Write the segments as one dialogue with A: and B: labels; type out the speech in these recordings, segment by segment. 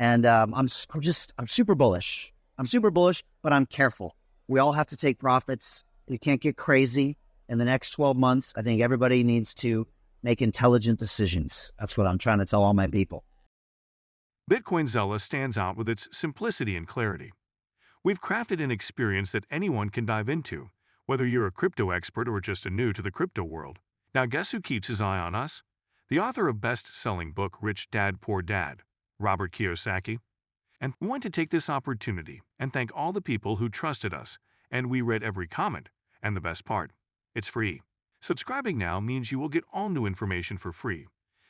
A: And I'm super bullish. I'm super bullish, but I'm careful. We all have to take profits. We can't get crazy. In the next 12 months, I think everybody needs to make intelligent decisions. That's what I'm trying to tell all my people.
B: Bitcoin Zella stands out with its simplicity and clarity. We've crafted an experience that anyone can dive into, whether you're a crypto expert or just a new to the crypto world. Now guess who keeps his eye on us? The author of best-selling book Rich Dad Poor Dad, Robert Kiyosaki. And we want to take this opportunity and thank all the people who trusted us, and we read every comment. And the best part, it's free. Subscribing now means you will get all new information for free.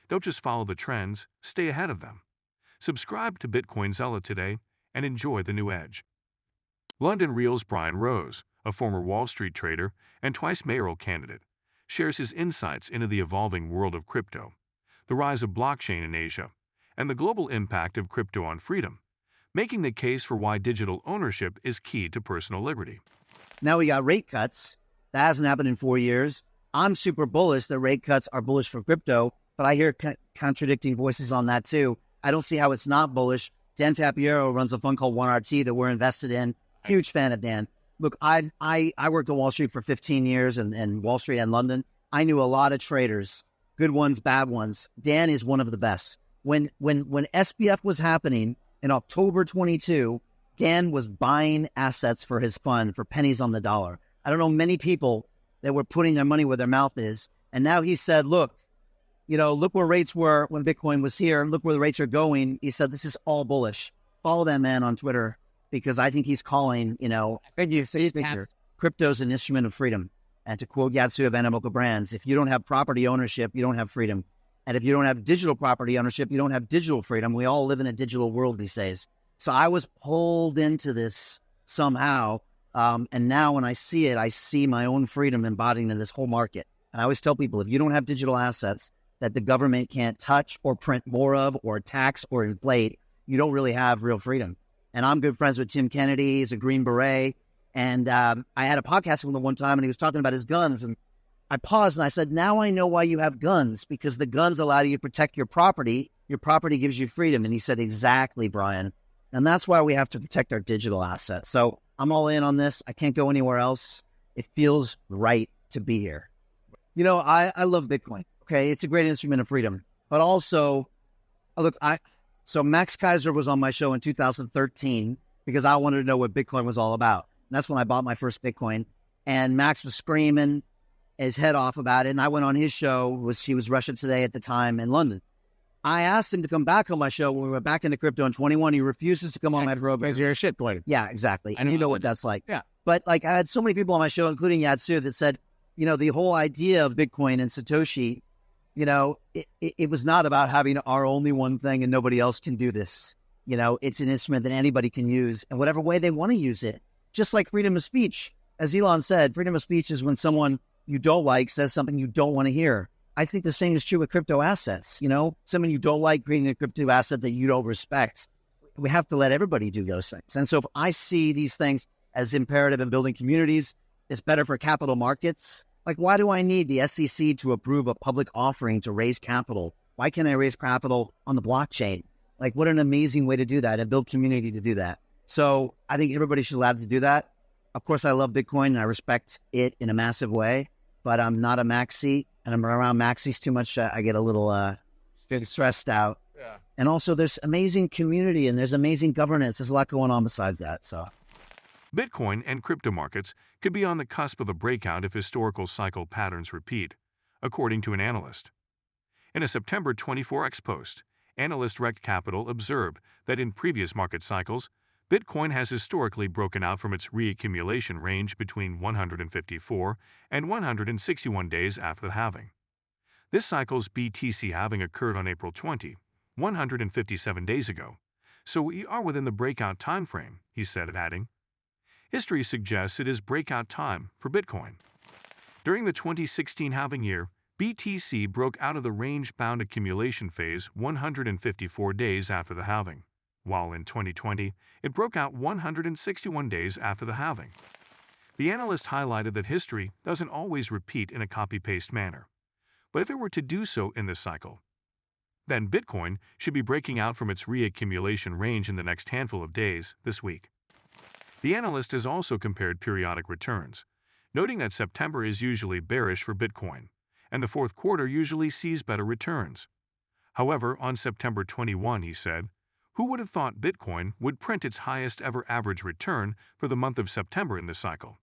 B: Don't just follow the trends, stay ahead of them. Subscribe to Bitcoin Zella today and enjoy the new edge. LondonReal's Brian Rose, a former Wall Street trader and twice mayoral candidate, shares his insights into the evolving world of crypto, the rise of blockchain in Asia, and the global impact of crypto on freedom, making the case for why digital ownership is key to personal liberty.
A: Now we got rate cuts. That hasn't happened in 4 years. I'm super bullish that rate cuts are bullish for crypto, but I hear contradicting voices on that too. I don't see how it's not bullish. Dan Tapiero runs a fund called 1RT that we're invested in. Huge fan of Dan. Look, I worked on Wall Street for 15 years and Wall Street and London. I knew a lot of traders, good ones, bad ones. Dan is one of the best. When SBF was happening in October 22, Dan was buying assets for his fund for pennies on the dollar. I don't know many people that were putting their money where their mouth is. And now he said, look where rates were when Bitcoin was here. Look where the rates are going. He said, this is all bullish. Follow that man on Twitter because I think he's calling, crypto's an instrument of freedom. And to quote Yatsu of Animoca Brands, if you don't have property ownership, you don't have freedom. And if you don't have digital property ownership, you don't have digital freedom. We all live in a digital world these days. So I was pulled into this somehow. And now when I see it, I see my own freedom embodied in this whole market. And I always tell people, if you don't have digital assets that the government can't touch or print more of or tax or inflate, you don't really have real freedom. And I'm good friends with Tim Kennedy. He's a Green Beret. And I had a podcast with him one time and he was talking about his guns. And I paused and I said, now I know why you have guns, because the guns allow you to protect your property. Your property gives you freedom. And he said, exactly, Brian. And that's why we have to protect our digital assets. So I'm all in on this. I can't go anywhere else. It feels right to be here. I love Bitcoin. Okay. It's a great instrument of freedom, but also so Max Kaiser was on my show in 2013 because I wanted to know what Bitcoin was all about. And that's when I bought my first Bitcoin, and Max was screaming his head off about it. And I went on his show. He was Russia Today at the time in London. I asked him to come back on my show when we went back into crypto in 21. He refuses to come on my program.
C: Because you're a shitcoin.
A: Yeah, exactly. And you know what that's like.
C: Yeah.
A: But I had so many people on my show, including Yatsu, that said, the whole idea of Bitcoin and Satoshi, it was not about having our only one thing and nobody else can do this. It's an instrument that anybody can use in whatever way they want to use it. Just like freedom of speech. As Elon said, freedom of speech is when someone you don't like says something you don't want to hear. I think the same is true with crypto assets. Someone you don't like creating a crypto asset that you don't respect. We have to let everybody do those things. And so if I see these things as imperative in building communities, it's better for capital markets. Like, why do I need the SEC to approve a public offering to raise capital? Why can't I raise capital on the blockchain? Like, what an amazing way to do that and build community to do that. So I think everybody should be allowed to do that. Of course, I love Bitcoin and I respect it in a massive way, but I'm not a maxi, and I'm around maxis too much. I get a little stressed out.
C: Yeah.
A: And also there's amazing community and there's amazing governance. There's a lot going on besides that. So
B: Bitcoin and crypto markets could be on the cusp of a breakout if historical cycle patterns repeat, according to an analyst. In a September 24X post, analyst Rect Capital observed that in previous market cycles, Bitcoin has historically broken out from its reaccumulation range between 154 and 161 days after the halving. This cycle's BTC halving occurred on April 20, 157 days ago, so we are within the breakout time frame, he said, adding, history suggests it is breakout time for Bitcoin. During the 2016 halving year, BTC broke out of the range-bound accumulation phase 154 days after the halving, while in 2020, it broke out 161 days after the halving. The analyst highlighted that history doesn't always repeat in a copy-paste manner, but if it were to do so in this cycle, then Bitcoin should be breaking out from its reaccumulation range in the next handful of days this week. The analyst has also compared periodic returns, noting that September is usually bearish for Bitcoin, and the fourth quarter usually sees better returns. However, on September 21, he said, "Who would have thought Bitcoin would print its highest ever average return for the month of September in this cycle?"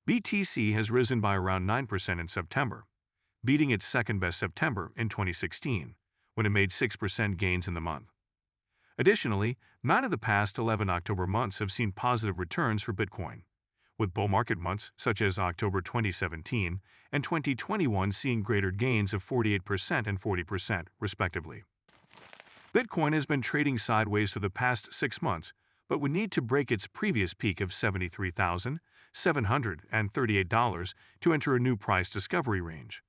B: BTC has risen by around 9% in September, beating its second-best September in 2016, when it made 6% gains in the month. Additionally, 9 of the past 11 October months have seen positive returns for Bitcoin, with bull market months such as October 2017 and 2021 seeing greater gains of 48% and 40%, respectively. Bitcoin has been trading sideways for the past 6 months, but would need to break its previous peak of $73,738 to enter a new price discovery range.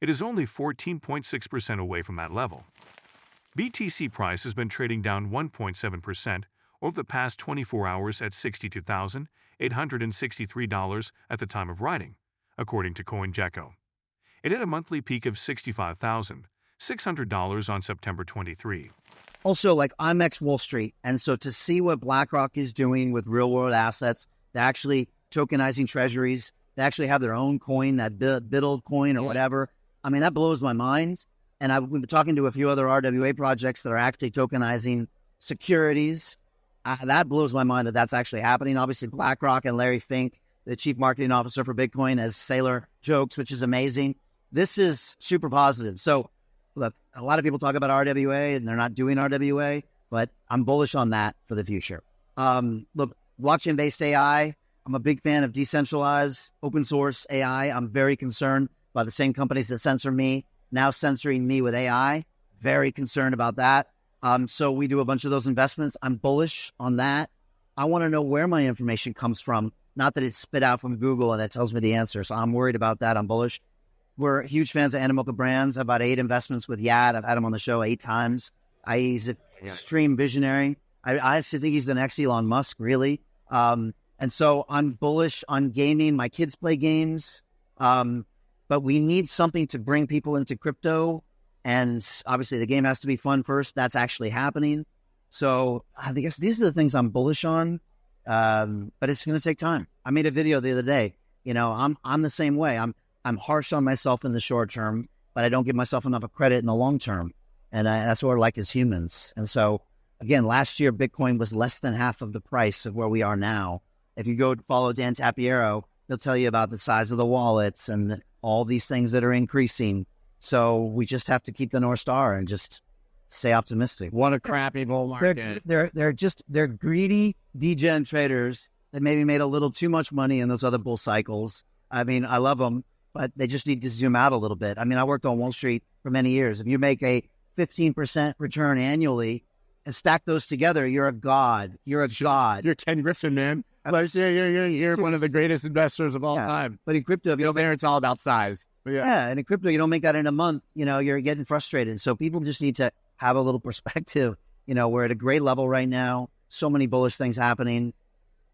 B: It is only 14.6% away from that level. BTC price has been trading down 1.7% over the past 24 hours at $62,863 at the time of writing, according to CoinGecko. It hit a monthly peak of $65,600 on September 23.
A: Also, like, I'm ex-Wall Street, and so to see what BlackRock is doing with real-world assets, they're actually tokenizing treasuries, they actually have their own coin, that BIDL coin or whatever. I mean, that blows my mind. And I've been talking to a few other RWA projects that are actually tokenizing securities. That blows my mind that that's actually happening. Obviously, BlackRock and Larry Fink, the chief marketing officer for Bitcoin, has Sailor jokes, which is amazing. This is super positive. So, look, a lot of people talk about RWA and they're not doing RWA, but I'm bullish on that for the future. Look, blockchain-based AI, I'm a big fan of decentralized, open source AI. I'm very concerned by the same companies that censor me now censoring me with AI. Very concerned about that. So we do a bunch of those investments. I'm bullish on that. I want to know where my information comes from, not that it's spit out from Google and it tells me the answer. So I'm worried about that. I'm bullish. We're huge fans of Animoca Brands. About 8 investments with Yad. I've had him on the show 8 times. He's an extreme visionary. I actually think he's the next Elon Musk, really. And so I'm bullish on gaming. My kids play games. But we need something to bring people into crypto. And obviously the game has to be fun first. That's actually happening. So I guess these are the things I'm bullish on. But it's going to take time. I made a video the other day. You know, I'm the same way. I'm harsh on myself in the short term, but I don't give myself enough of credit in the long term. And that's what we're like as humans. And so, again, last year, Bitcoin was less than half of the price of where we are now. If you go follow Dan Tapiero, he'll tell you about the size of the wallets and all these things that are increasing. So we just have to keep the North Star and just stay optimistic.
C: What a crappy bull market.
A: They're greedy degen traders that maybe made a little too much money in those other bull cycles. I mean, I love them, but they just need to zoom out a little bit. I mean, I worked on Wall Street for many years. If you make a 15% return annually and stack those together, you're a god. You're a god.
C: You're Ken Griffin, man. Like, you're one of the greatest investors of all time.
A: But in crypto,
C: there it's all about size.
A: And in crypto, you don't make that in a month. You know, you're getting frustrated. So people just need to have a little perspective. You know, we're at a great level right now. So many bullish things happening.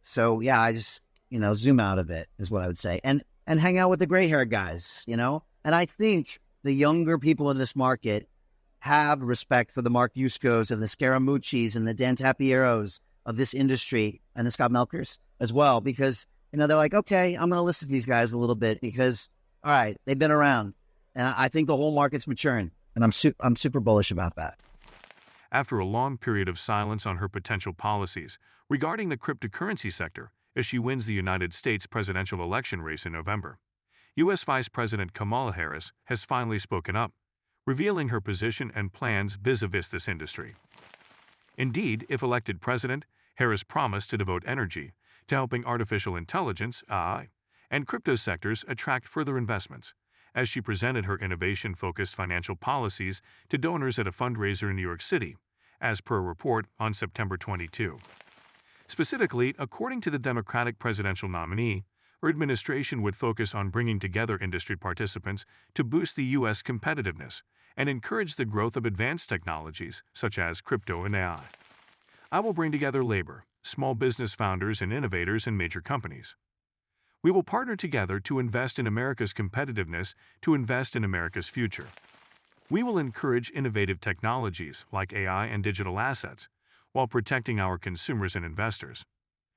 A: So yeah, I just, zoom out a bit is what I would say. And hang out with the gray haired guys, And I think the younger people in this market have respect for the Mark Yuskos and the Scaramucci's and the Dan Tapieros of this industry and the Scott Melkers as well, because, they're like, okay, I'm going to listen to these guys a little bit because, all right, they've been around. And I think the whole market's maturing, and I'm super bullish about that.
B: After a long period of silence on her potential policies regarding the cryptocurrency sector as she wins the United States presidential election race in November, U.S. Vice President Kamala Harris has finally spoken up, revealing her position and plans vis-a-vis this industry. Indeed, if elected president, Harris promised to devote energy to helping artificial intelligence, AI, and crypto sectors attract further investments, as she presented her innovation-focused financial policies to donors at a fundraiser in New York City, as per a report on September 22. Specifically, according to the Democratic presidential nominee, her administration would focus on bringing together industry participants to boost the U.S. competitiveness and encourage the growth of advanced technologies such as crypto and AI. I will bring together labor, small business founders and innovators in major companies. We will partner together to invest in America's competitiveness, to invest in America's future. We will encourage innovative technologies like AI and digital assets, while protecting our consumers and investors.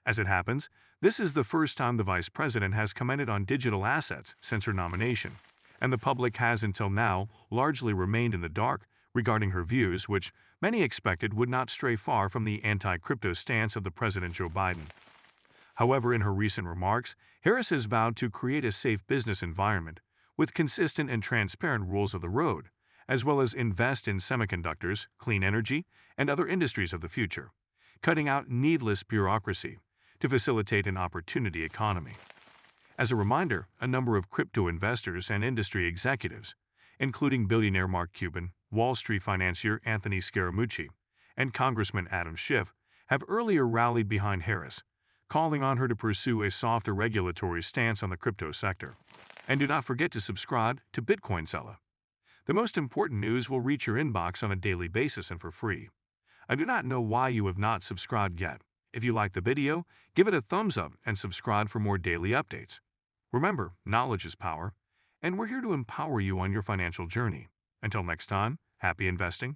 B: As it happens, this is the first time the Vice President has commented on digital assets since her nomination, and the public has until now largely remained in the dark regarding her views, which many expected would not stray far from the anti-crypto stance of the President Joe Biden. However, in her recent remarks, Harris has vowed to create a safe business environment with consistent and transparent rules of the road, as well as invest in semiconductors, clean energy, and other industries of the future, cutting out needless bureaucracy to facilitate an opportunity economy. As a reminder, a number of crypto investors and industry executives, including billionaire Mark Cuban, Wall Street financier Anthony Scaramucci, and Congressman Adam Schiff, have earlier rallied behind Harris, calling on her to pursue a softer regulatory stance on the crypto sector. And do not forget to subscribe to Bitcoin Seller. The most important news will reach your inbox on a daily basis and for free. I do not know why you have not subscribed yet. If you liked the video, give it a thumbs up and subscribe for more daily updates. Remember, knowledge is power, and we're here to empower you on your financial journey. Until next time, happy investing.